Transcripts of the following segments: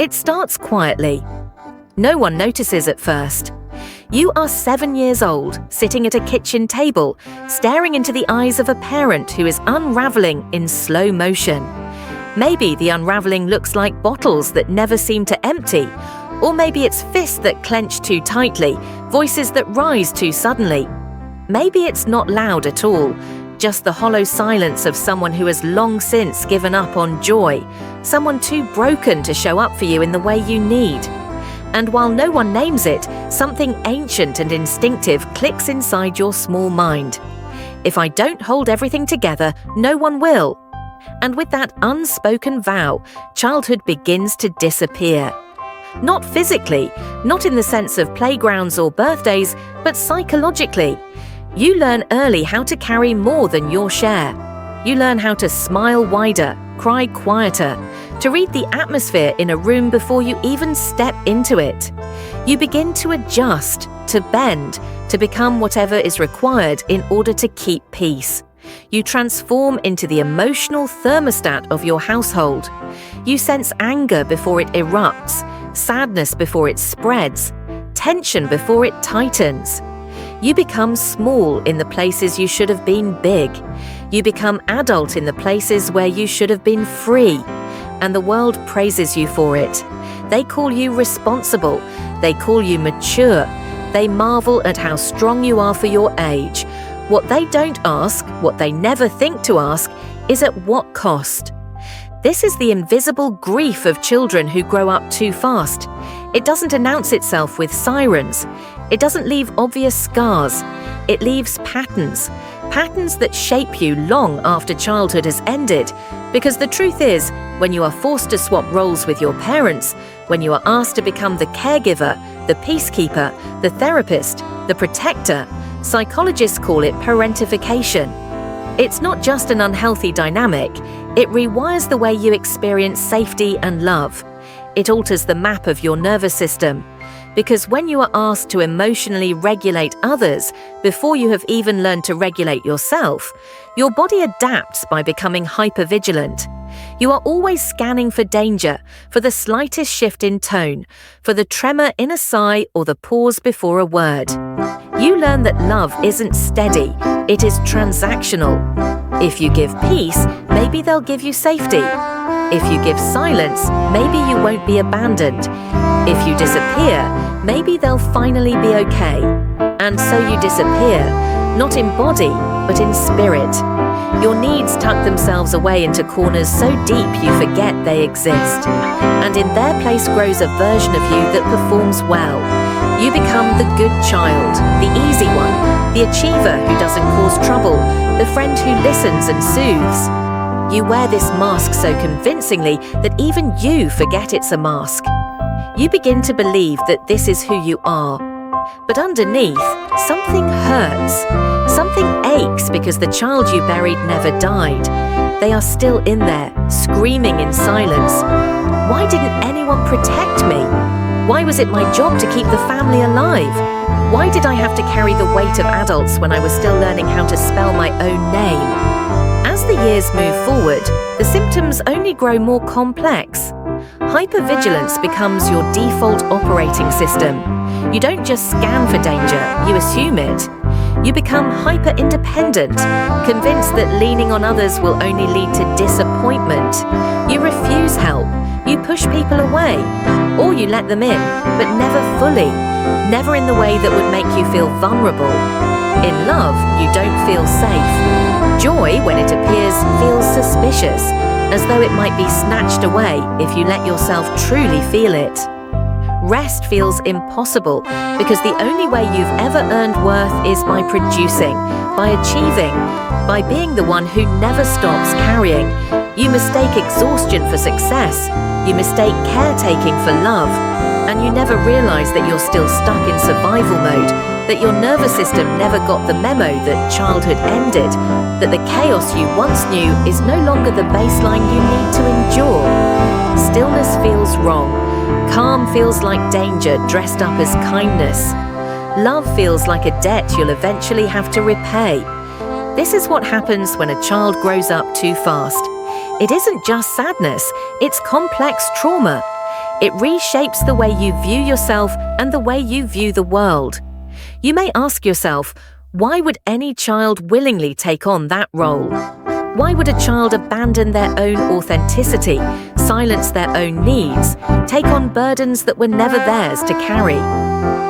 It starts quietly. No one notices at first. You are 7 years old, sitting at a kitchen table, staring into the eyes of a parent who is unraveling in slow motion. Maybe the unraveling looks like bottles that never seem to empty, or maybe it's fists that clench too tightly, voices that rise too suddenly. Maybe it's not loud at all, just the hollow silence of someone who has long since given up on joy, someone too broken to show up for you in the way you need. And while no one names it, something ancient and instinctive clicks inside your small mind. If I don't hold everything together, no one will. And with that unspoken vow, childhood begins to disappear. Not physically, not in the sense of playgrounds or birthdays, but psychologically. You learn early how to carry more than your share. You learn how to smile wider, cry quieter, to read the atmosphere in a room before you even step into it. You begin to adjust, to bend, to become whatever is required in order to keep peace. You transform into the emotional thermostat of your household. You sense anger before it erupts, sadness before it spreads, tension before it tightens. You become small in the places you should have been big. You become adult in the places where you should have been free. And the world praises you for it. They call you responsible. They call you mature. They marvel at how strong you are for your age. What they don't ask, what they never think to ask, is at what cost? This is the invisible grief of children who grow up too fast. It doesn't announce itself with sirens. It doesn't leave obvious scars. It leaves patterns. Patterns that shape you long after childhood has ended. Because the truth is, when you are forced to swap roles with your parents, when you are asked to become the caregiver, the peacekeeper, the therapist, the protector, psychologists call it parentification. It's not just an unhealthy dynamic, it rewires the way you experience safety and love. It alters the map of your nervous system. Because when you are asked to emotionally regulate others before you have even learned to regulate yourself, your body adapts by becoming hypervigilant. You are always scanning for danger, for the slightest shift in tone, for the tremor in a sigh or the pause before a word. You learn that love isn't steady, it is transactional. If you give peace, maybe they'll give you safety. If you give silence, maybe you won't be abandoned. If you disappear, maybe they'll finally be okay. And so you disappear, not in body, but in spirit. Your needs tuck themselves away into corners so deep you forget they exist. And in their place grows a version of you that performs well. You become the good child, the easy one, the achiever who doesn't cause trouble, the friend who listens and soothes. You wear this mask so convincingly that even you forget it's a mask. You begin to believe that this is who you are. But underneath, something hurts. Something aches because the child you buried never died. They are still in there, screaming in silence. Why didn't anyone protect me? Why was it my job to keep the family alive? Why did I have to carry the weight of adults when I was still learning how to spell my own name? As the years move forward, the symptoms only grow more complex. Hypervigilance becomes your default operating system. You don't just scan for danger, you assume it. You become hyper-independent, convinced that leaning on others will only lead to disappointment. You refuse help, you push people away, or you let them in, but never fully, never in the way that would make you feel vulnerable. In love, you don't feel safe. Joy, when it appears, feels suspicious, as though it might be snatched away if you let yourself truly feel it. Rest feels impossible because the only way you've ever earned worth is by producing, by achieving, by being the one who never stops carrying. You mistake exhaustion for success. You mistake caretaking for love. And you never realize that you're still stuck in survival mode, that your nervous system never got the memo that childhood ended, that the chaos you once knew is no longer the baseline you need to endure. Stillness feels wrong. Calm feels like danger dressed up as kindness. Love feels like a debt you'll eventually have to repay. This is what happens when a child grows up too fast. It isn't just sadness, it's complex trauma. It reshapes the way you view yourself and the way you view the world. You may ask yourself, why would any child willingly take on that role? Why would a child abandon their own authenticity, silence their own needs, take on burdens that were never theirs to carry?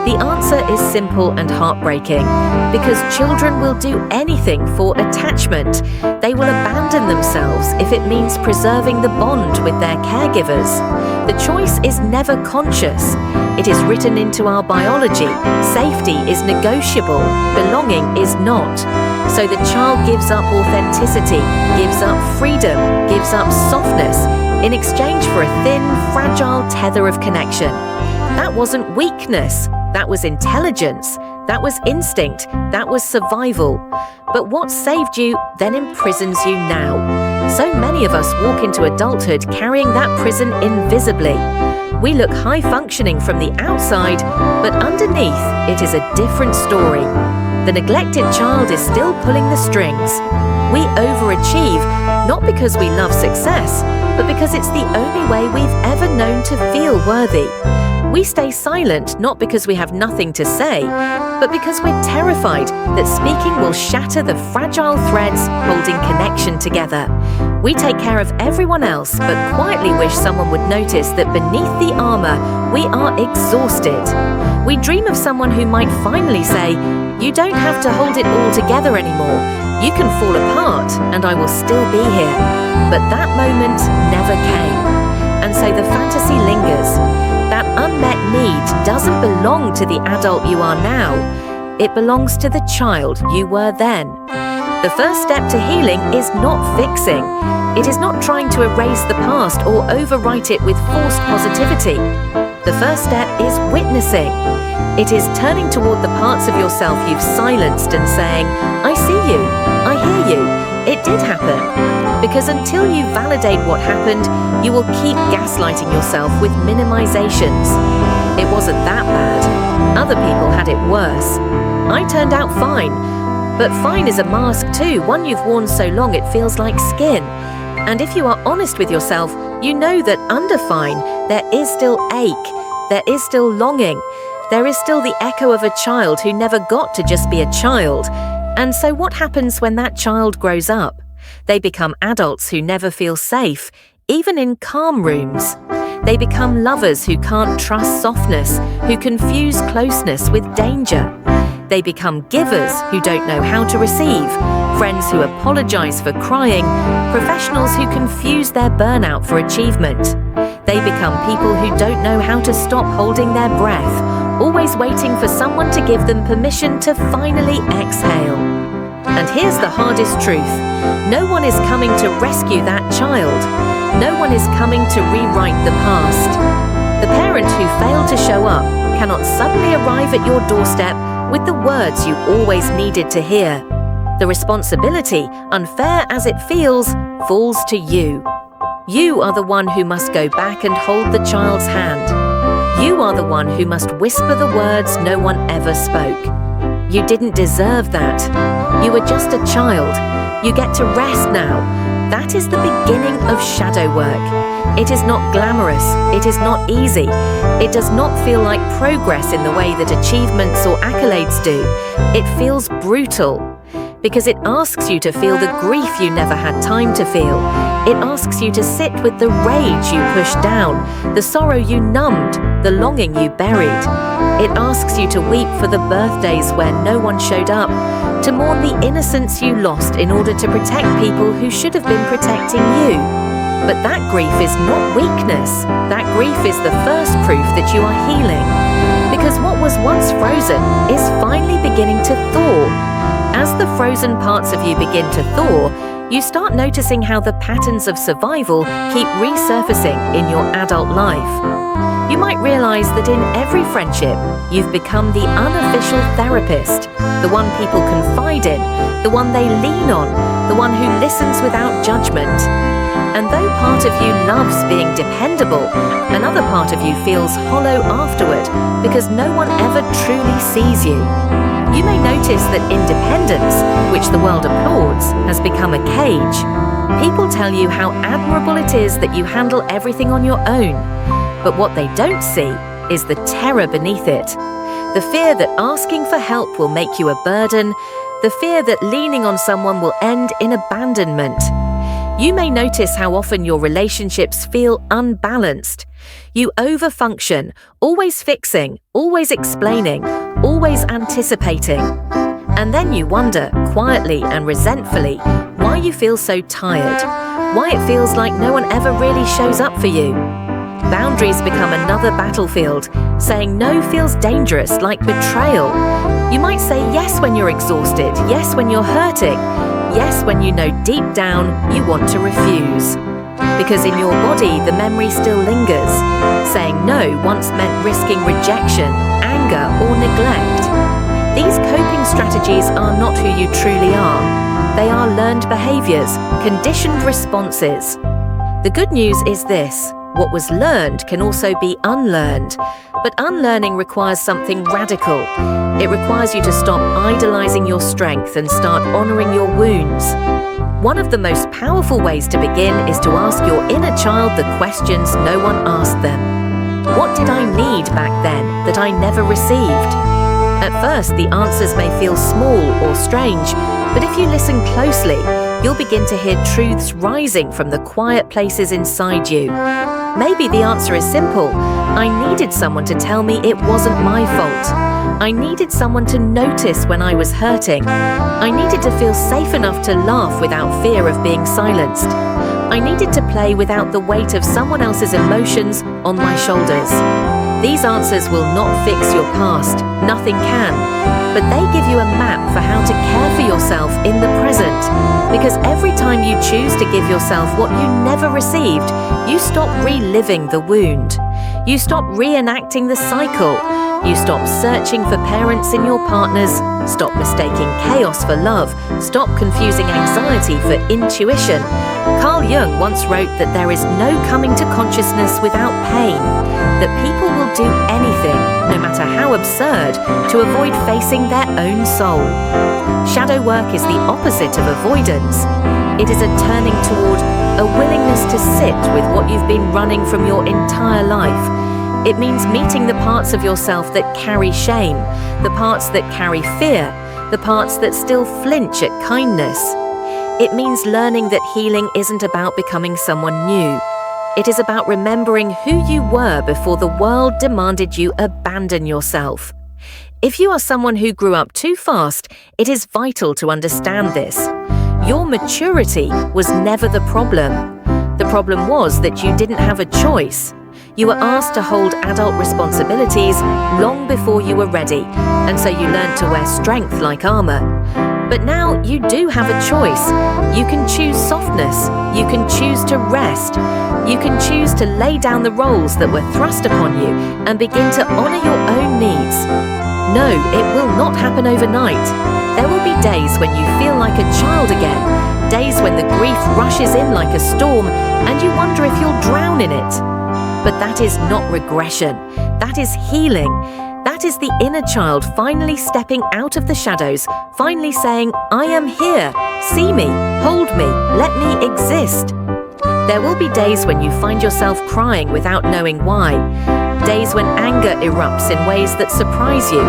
The answer is simple and heartbreaking, because children will do anything for attachment. They will abandon themselves if it means preserving the bond with their caregivers. The choice is never conscious. It is written into our biology. Safety is negotiable, belonging is not. So the child gives up authenticity, gives up freedom, gives up softness in exchange for a thin, fragile tether of connection. That wasn't weakness. That was intelligence. That was instinct. That was survival. But what saved you then imprisons you now. So many of us walk into adulthood carrying that prison invisibly. We look high-functioning from the outside, but underneath it is a different story. The neglected child is still pulling the strings. We overachieve, not because we love success, but because it's the only way we've ever known to feel worthy. We stay silent not because we have nothing to say, but because we're terrified that speaking will shatter the fragile threads holding connection together. We take care of everyone else, but quietly wish someone would notice that beneath the armor, we are exhausted. We dream of someone who might finally say, "You don't have to hold it all together anymore. You can fall apart and I will still be here." But that moment never came. And so the fantasy lingers. That unmet need doesn't belong to the adult you are now. It belongs to the child you were then. The first step to healing is not fixing. It is not trying to erase the past or overwrite it with forced positivity. The first step is witnessing. It is turning toward the parts of yourself you've silenced and saying, "I see you, I hear you, it did happen." Because until you validate what happened, you will keep gaslighting yourself with minimizations. It wasn't that bad. Other people had it worse. I turned out fine. But fine is a mask too, one you've worn so long it feels like skin. And if you are honest with yourself, you know that under fine, there is still ache, there is still longing, there is still the echo of a child who never got to just be a child. And so what happens when that child grows up? They become adults who never feel safe, even in calm rooms. They become lovers who can't trust softness, who confuse closeness with danger. They become givers who don't know how to receive, friends who apologize for crying, professionals who confuse their burnout for achievement. They become people who don't know how to stop holding their breath, always waiting for someone to give them permission to finally exhale. And here's the hardest truth. No one is coming to rescue that child. No one is coming to rewrite the past. The parent who failed to show up cannot suddenly arrive at your doorstep with the words you always needed to hear. The responsibility, unfair as it feels, falls to you. You are the one who must go back and hold the child's hand. You are the one who must whisper the words no one ever spoke. You didn't deserve that. You were just a child. You get to rest now. That is the beginning of shadow work. It is not glamorous. It is not easy. It does not feel like progress in the way that achievements or accolades do. It feels brutal because it asks you to feel the grief you never had time to feel. It asks you to sit with the rage you pushed down, the sorrow you numbed, the longing you buried. It asks you to weep for the birthdays where no one showed up, to mourn the innocence you lost in order to protect people who should have been protecting you. But that grief is not weakness. That grief is the first proof that you are healing. Because what was once frozen is finally beginning to thaw. As the frozen parts of you begin to thaw, you start noticing how the patterns of survival keep resurfacing in your adult life. You might realize that in every friendship, you've become the unofficial therapist, the one people confide in, the one they lean on, the one who listens without judgment. And though part of you loves being dependable, another part of you feels hollow afterward because no one ever truly sees you. You may notice that independence, which the world applauds, has become a cage. People tell you how admirable it is that you handle everything on your own. But what they don't see is the terror beneath it. The fear that asking for help will make you a burden, the fear that leaning on someone will end in abandonment. You may notice how often your relationships feel unbalanced. You overfunction, always fixing, always explaining, always anticipating. And then you wonder, quietly and resentfully, why you feel so tired, why it feels like no one ever really shows up for you. Boundaries become another battlefield. Saying no feels dangerous, like betrayal. You might say yes when you're exhausted, yes when you're hurting, yes when you know deep down you want to refuse. Because in your body, the memory still lingers. Saying no once meant risking rejection, anger, or neglect. These coping strategies are not who you truly are. They are learned behaviors, conditioned responses. The good news is this: what was learned can also be unlearned. But unlearning requires something radical. It requires you to stop idolizing your strength and start honoring your wounds. One of the most powerful ways to begin is to ask your inner child the questions no one asked them. What did I need back then that I never received? At first, the answers may feel small or strange, but if you listen closely, you'll begin to hear truths rising from the quiet places inside you. Maybe the answer is simple. I needed someone to tell me it wasn't my fault. I needed someone to notice when I was hurting. I needed to feel safe enough to laugh without fear of being silenced. I needed to play without the weight of someone else's emotions on my shoulders. These answers will not fix your past. Nothing can. But they give you a map for how to care for yourself in the present. Because every time you choose to give yourself what you never received, you stop reliving the wound. You stop reenacting the cycle. You stop searching for parents in your partners. Stop mistaking chaos for love. Stop confusing anxiety for intuition. Carl Jung once wrote that there is no coming to consciousness without pain, that people will do anything, no matter how absurd, to avoid facing their own soul. Shadow work is the opposite of avoidance. It is a turning toward a willingness to sit with what you've been running from your entire life. It means meeting the parts of yourself that carry shame, the parts that carry fear, the parts that still flinch at kindness. It means learning that healing isn't about becoming someone new. It is about remembering who you were before the world demanded you abandon yourself. If you are someone who grew up too fast, it is vital to understand this. Your maturity was never the problem. The problem was that you didn't have a choice. You were asked to hold adult responsibilities long before you were ready, and so you learned to wear strength like armor. But now you do have a choice. You can choose softness. You can choose to rest. You can choose to lay down the roles that were thrust upon you and begin to honor your own needs. No, it will not happen overnight. There will be days when you feel like a child again, days when the grief rushes in like a storm and you wonder if you'll drown in it. But that is not regression. That is healing. That is the inner child finally stepping out of the shadows, finally saying, I am here. See me, hold me, let me exist. There will be days when you find yourself crying without knowing why. Days when anger erupts in ways that surprise you.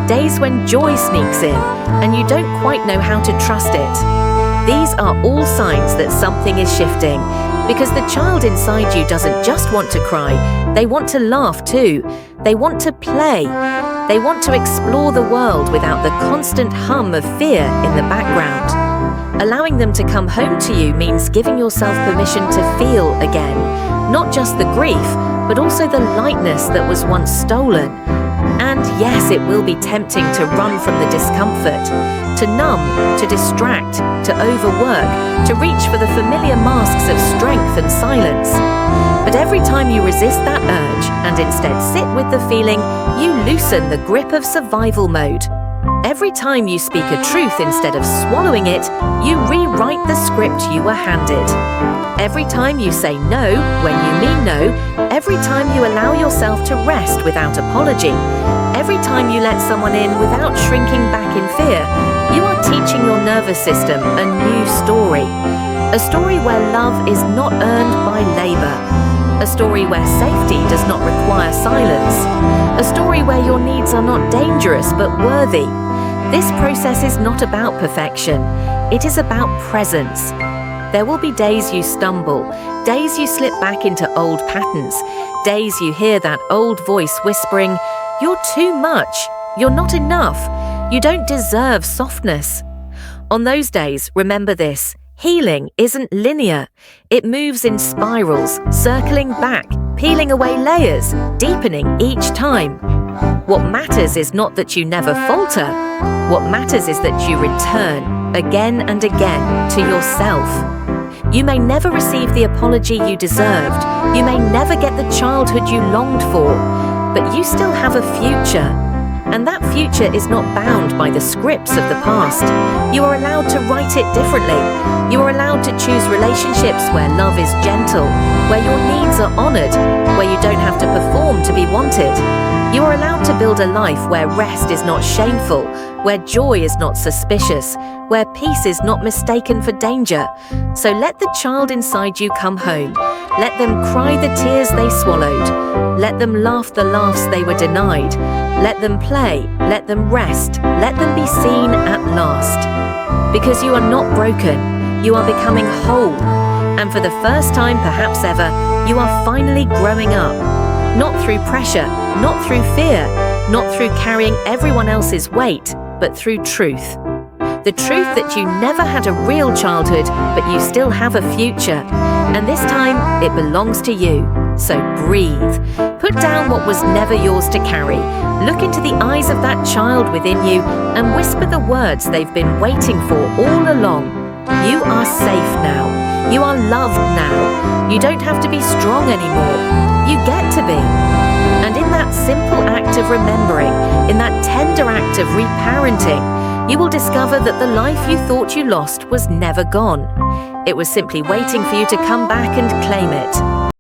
Days when joy sneaks in and you don't quite know how to trust it. These are all signs that something is shifting, because the child inside you doesn't just want to cry, they want to laugh too. They want to play. They want to explore the world without the constant hum of fear in the background. Allowing them to come home to you means giving yourself permission to feel again, not just the grief, but also the lightness that was once stolen. And yes, it will be tempting to run from the discomfort, to numb, to distract, to overwork, to reach for the familiar masks of strength and silence. But every time you resist that urge and instead sit with the feeling, you loosen the grip of survival mode. Every time you speak a truth instead of swallowing it, you rewrite the script you were handed. Every time you say no when you mean no, every time you allow yourself to rest without apology, every time you let someone in without shrinking back in fear, you are teaching your nervous system a new story. A story where love is not earned by labor. A a story where safety does not require silence, a story where your needs are not dangerous but worthy. This process is not about perfection, it is about presence. There will be days you stumble, days you slip back into old patterns, days you hear that old voice whispering, "You're too much, you're not enough, you don't deserve softness." On those days, remember this: healing isn't linear. It moves in spirals, circling back, peeling away layers, deepening each time. What matters is not that you never falter. What matters is that you return, again and again, to yourself. You may never receive the apology you deserved. You may never get the childhood you longed for. But you still have a future. And that future is not bound by the scripts of the past. You are allowed to write it differently. You are allowed to choose relationships where love is gentle, where your needs are honored, where you don't have to perform to be wanted. You are allowed to build a life where rest is not shameful, where joy is not suspicious, where peace is not mistaken for danger. So let the child inside you come home. Let them cry the tears they swallowed. Let them laugh the laughs they were denied. Let them play, let them rest, let them be seen at last. Because you are not broken, you are becoming whole. And for the first time perhaps ever, you are finally growing up. Not through pressure, not through fear, not through carrying everyone else's weight, but through truth. The truth that you never had a real childhood, but you still have a future. And this time, it belongs to you. So breathe. Put down what was never yours to carry. Look into the eyes of that child within you and whisper the words they've been waiting for all along. You are safe now. You are loved now. You don't have to be strong anymore. You get to be. And in that simple act of remembering, in that tender act of reparenting, you will discover that the life you thought you lost was never gone. It was simply waiting for you to come back and claim it.